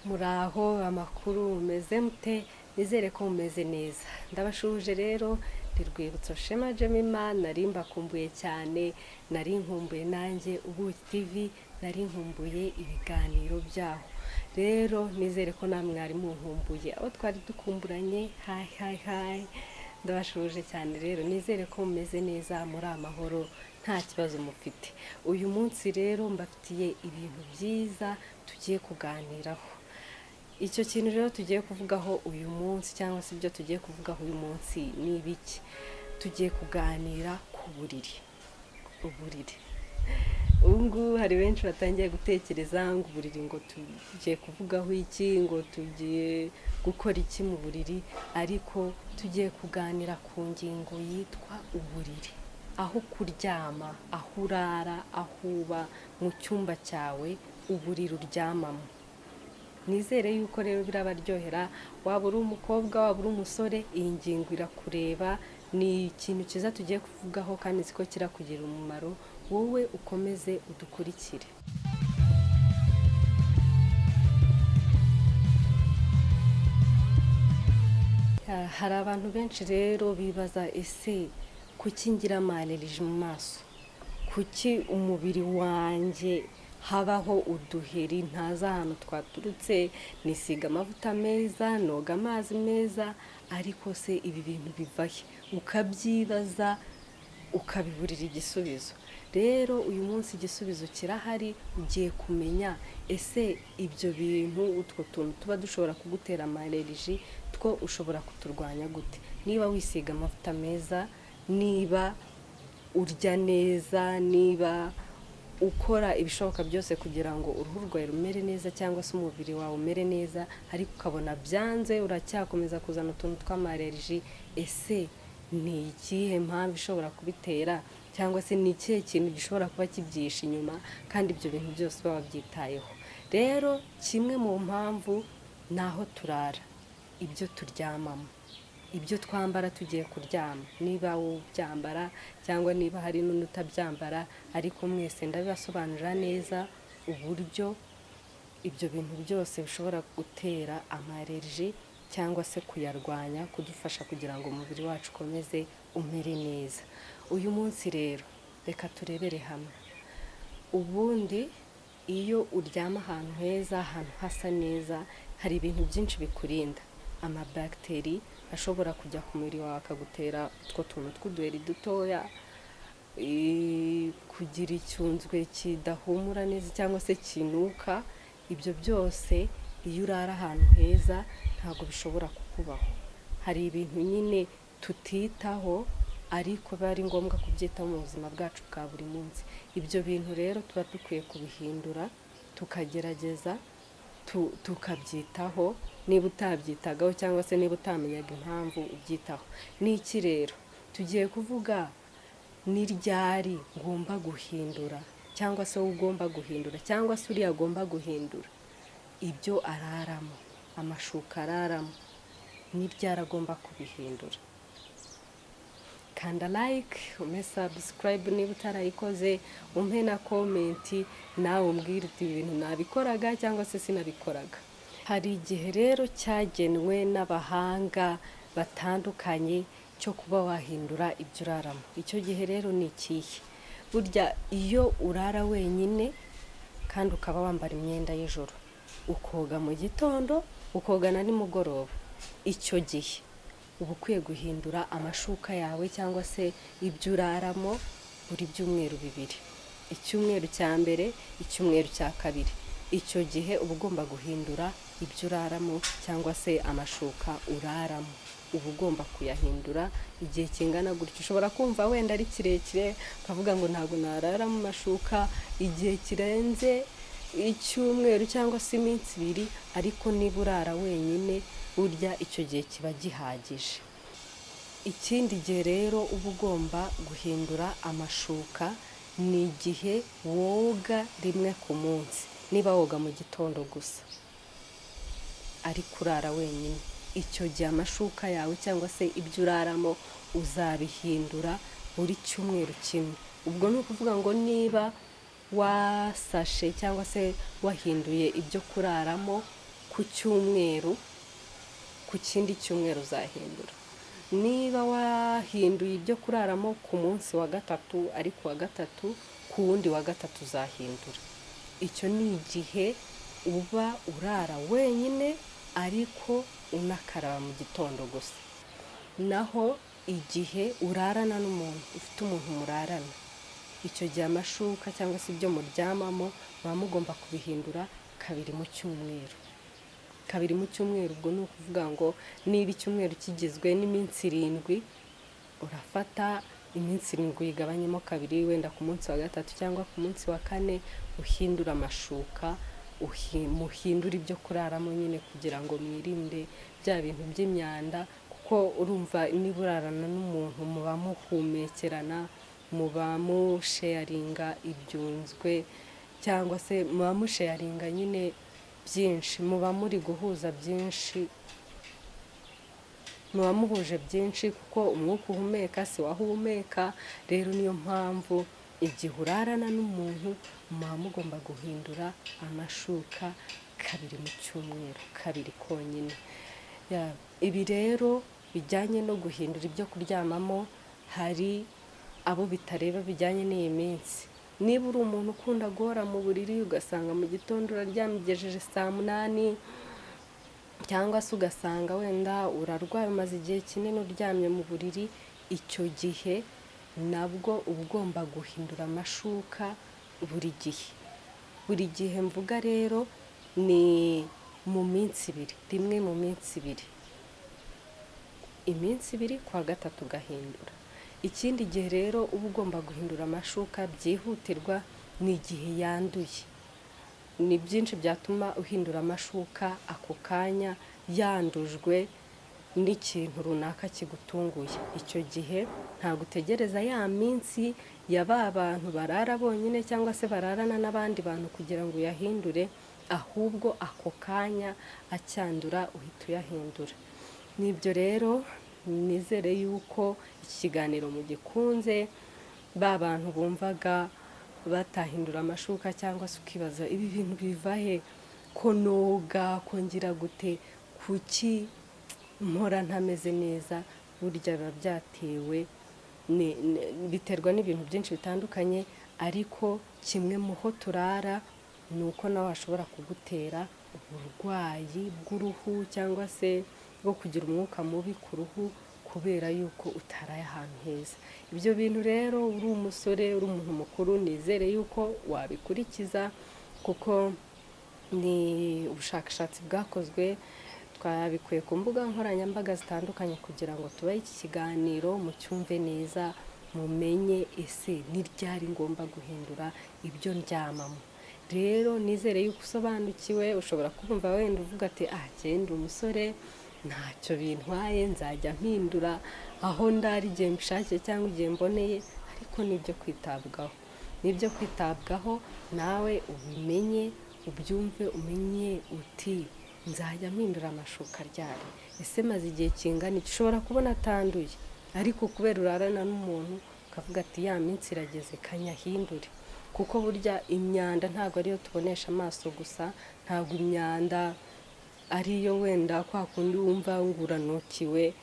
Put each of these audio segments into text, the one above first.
Muraho amakuru mumeze mute? Nizere ko mumeze neza. Ndabashuje rero ndi Rwibutso Shema Jemima, nari mbakumbuye cyane, nari nkumbuye nanjye Ubuki TV, nari nkumbuye ibiganiro byaho. Rero nizere ko namwe mwari munkumbuye. Aho twari dukumburanye, hi. Ndabashuje cyane rero, nizere ko mumeze neza muri amahoro nta kibazo mufite. Uyu munsi rero mbafitiye ibintu byiza tugiye kuganiraho. Icyo kintu rero tugiye kuvugaho uyu munsi cyangwa se ibyo tugiye kuvugaho uyu munsi ni ibiki? Tugiye kuganira ku buriri. Uburiri. Ubu hari benshi batangiye gutekereza ngo uburiri ngo tugiye kuvugaho iki, ngo tugiye gukora iki mu buriri, ariko tugiye kuganira ku ngingo yitwa uburiri. Aho kuryama, aho urara, aho uba mu cyumba cyawe, uburiri uryamamo. Nizere yuko rero birabaryohera, waba uri umukobwa, waba uri umusore, iyi ngingo irakureba, ni ikintu cyiza tugiye kuvugaho kandi nzi ko kirakugira umumaro, wowe ukomeze udukurikire. Hari abantu benshi rero bibaza, ese kuki ngira amaleliji mu maso? Kuki umubiri wanjye habaho uduheri ntazi ahantu twaturutse, nisiga amavuta meza, noga amazi meza, ariko se ibi bintu bivahe? Ukabyibaza ukabiburira igisubizo. Rero uyu munsi igisubizo kirahari, ugiye kumenya ese ibyo bintu, utwo tuntu tuba dushobora kugutera amaleliji, two ushobora kuturwanya gute? Niba wisiga amavuta meza, niba urya neza, niba ukora ibishoboka byose kugira ngo uruhu rwawe rumere neza cyangwa se umubiri wawe umere neza, ariko ukabona byanze, uracyakomeza kuzana utuntu tw'amaleliji, ese ni ikihe mpamvu ishobora kubitera, cyangwa se ni ikihe kintu gishobora kuba kibyihishe inyuma, kandi ibyo bintu byose uba wabyitayeho? Rero kimwe mu mpamvu ni aho turara, ibyo turyamamo, ibyo twambara tugiye kuryama, niba wowe ubyambara cyangwa niba hari n'undi utabyambara, ariko mwese ndabibasobanurira neza uburyo ibyo bintu byose bishobora gutera amaleliji cyangwa se kuyarwanya, kudufasha kugira ngo umubiri wacu ukomeze umere neza. Uyu munsi rero reka turebere hamwe. Ubundi iyo uryama ahantu heza, ahantu hasa neza, hari ibintu byinshi bikurinda. Amabagiteri ashobora kujya ku mubiri wawe akagutera utwo tuntu tw'uduheri dutoya, kugira icyunzwe kidahumura neza cyangwa se kinuka, ibyo byose iyo urara ahantu heza ntabwo bishobora kukubaho. Hari ibintu nyine tutitaho, ariko biba ari ngombwa kubyitaho mu buzima bwacu bwa buri munsi. Ibyo bintu rero tuba dukwiye kubihindura, tukagerageza tukabyitaho, niba utabyitagaho cyangwa se niba utamenyaga impamvu ubyitaho. Ni iki rero? Tugiye kuvuga ni ryari ngomba guhindura, cyangwa se wowe ugomba guhindura, cyangwa se uriya agomba guhindura ibyo araramo, amashuka araramo, ni ryari agomba kubihindura. Kanda like, umpe subscribe niba utarayikoze, umpe na komenti, nawe umbwire uti ibintu nabikoraga cyangwa se sinabikoraga. Hari igihe rero cyagenwe n'abahanga batandukanye cyo kuba wahindura ibyo uraramo. Icyo gihe rero ni ikihe? Burya iyo urara wenyine kandi ukaba wambara imyenda y'ijoro, ukoga mu gitondo, ukoga na nimugoroba, icyo gihe uba ukwiye guhindura amashuka yawe cyangwa se ibyo uraramo buri byumweru bibiri. Icyumweru cya mbere, icyumweru cya kabiri. Icyo gihe uba ugomba guhindura ibyo uraramo cyangwa se amashuka uraramo. Uba ugomba kuyahindura igihe kingana gutyo. Ushobora kumva wenda ari kirekire ukavuga ngo ntabwo narara mu mashuka igihe kirenze icyumweru cyangwa se iminsi ibiri, ariko niba urara wenyine, burya icyo gihe kiba gihagije. Ikindi gihe rero uba ugomba guhindura amashuka ni igihe woga rimwe ku munsi. Niba woga mu gitondo gusa ariko urara wenyine, icyo gihe amashuka yawe cyangwa se ibyo uraramo uzabihindura buri cyumweru kimwe. Ubwo ni ukuvuga ngo niba wasashe cyangwa se wahinduye ibyo kuraramo ku cyumweru, ku kindi cyumweru uzahindura. Niba wahinduye ibyo kuraramo ku munsi wa gatatu, ariko wa gatatu ku wundi wa gatatu uzahindura. Icyo ni igihe uba urara wenyine ariko unakaraba mu gitondo gusa. Naho igihe urarana n'umuntu, ufite umuntu murarana, icyo gihe amashuka cyangwa se ibyo muryamamo muba mugomba kubihindura kabiri mu cyumweru. Kabiri mu cyumweru ubwo ni ukuvuga ngo niba icyumweru kigizwe n'iminsi 7, urafata iminsi 7 uyigabanyemo kabiri, wenda ku munsi wa gatatu cyangwa ku munsi wa 4 uhindura amashuka, muhindura ibyo kuraramo nyine kugira ngo mwirinde bya bintu by'imyanda, kuko urumva niba urarana n'umuntu muba muhumekerana, muba musharinga ibyunzwe cyangwa se muba musharinga nyine byinshi, muba muri guhuza byinshi, muba muhuje byinshi kuko umwuka uhumeka si wahumeka. Rero niyo mpamvu igihe urarana n'umuntu muba mugomba guhindura amashuka kabiri mu cyumweru, kabiri konyine. Ibi rero bijyanye no guhindura ibyo kuryamamo, hari abo bitareba bijyanye n'iyi minsi. Niba uri umuntu ukunda guhora mu buriri ugasanga mu gitondo uraryamye ugejeje saa 8, cyangwa se ugasanga wenda urarwaye umaze igihe kinini uryamye mu buriri, icyo gihe nabwo uba ugomba guhindura amashuka buri gihe. Buri gihe mvuga rero ni mu minsi 2, rimwe mu minsi 2. Iminsi 2 kwa gatatu ugahindura. Ikindi gihe rero uba ugomba guhindura amashuka byihutirwa ni igihe yanduye. Ni byinshi byatuma uhindura amashuka ako kanya yandujwe n'ikintu runaka kigutunguye. Icyo gihe ntabwo utegereza ya minsi ya ba bantu barara bonyine cyangwa se bararana n'abandi bantu kugira ngo uyahindure, ahubwo ako kanya acyandura uhita uyahindura. Nibyo rero nizere yuko iki kiganiro mugikunze, ba bantu bumvaga batahindura amashuka cyangwa se ukibaza ibi bintu biva he, ko noga kongera gute, kuki mpora ntameze neza, burya biba byatewe biterwa n'ibintu byinshi bitandukanye, ariko kimwe mu ho turara ni uko nawe hashobora kugutera uburwayi bw'uruhu cyangwa se bwo kugira umwuka mubi ku ruhu kubera yuko utaraye ahantu heza. Ibyo bintu rero uri umusore, uri umuntu mukuru, nizere yuko wabikurikiza kuko ni ubushakashatsi bwakozwe, twabikuye ku mbuga nkoranyambaga zitandukanye kugira ngo tubahe iki kiganiro mucyumve neza, mumenye ese ni ryari ngomba guhindura ibyo ndyamamo. Rero nizere yuko usobanukiwe. Ushobora kumva wenda uvuga ati genda umusore ntacyo bintwaye, nzajya mpindura aho ndari igihe mbishakiye cyangwa igihe mboneye, ariko nibyo kwitabwaho. Nibyo kwitabwaho, nawe ubimenye, ubyumve, umenye uti nzajya mpindura amashuka ryari, ese maze igihe kingana iki. Ushobora kubona atanduye ariko kubera urarana n'umuntu ukavuga ati ya minsi irageze kanyahindure, kuko burya imyanda ntabwo ariyo tubonesha amaso gusa, ntabwo imyanda ariyo wenda kwa kundi wumva nguranukiwe.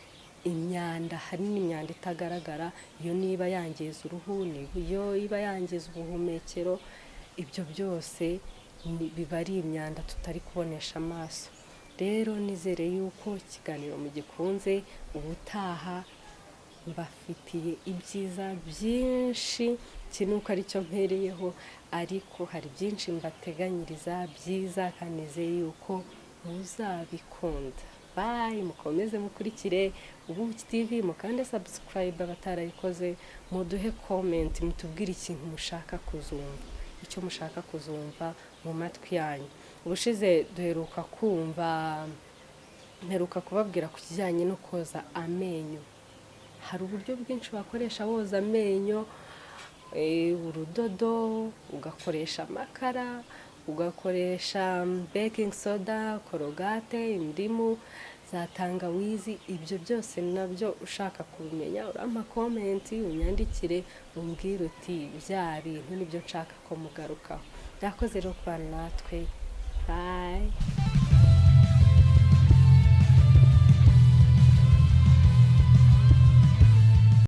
Imyanda, hari n'imyanda itagaragara, iyo niba yangiza uruhu, iyo iba yangiza ubuhumekero, ibyo byose biba ari imyanda tutari kubonesha amaso. Rero nizere yuko ikiganiro mugikunze. Ubutaha mbafitiye ibyiza byinshi, kinuko aricyo mpereyeho, ariko hari byinshi mbateganyiriza byiza, kanizeye yuko muzabikunda. Bye, mukomeze mukurikire Ubuki TV, mukande subscribe abatarayikoze, muduhe comment, mutubwire ikintu mushaka kuzumva, icyo mushaka kuzumva mu matwi yanyu. Ubushize duheruka kubabwira ku kijyanye no koza amenyo. Hari uburyo bwinshi wakoresha woza amenyo, urudodo, ugakoresha amakara, ugakoresha baking soda, korogate, indimu, za tangawizi. Ibyo byose nabyo ushaka kubimenya, urampa comment, unyandikire, umbwire uti bya bintu nibyo nshaka ko mugarukaho. Yakoze rero kubana natwe. Bye.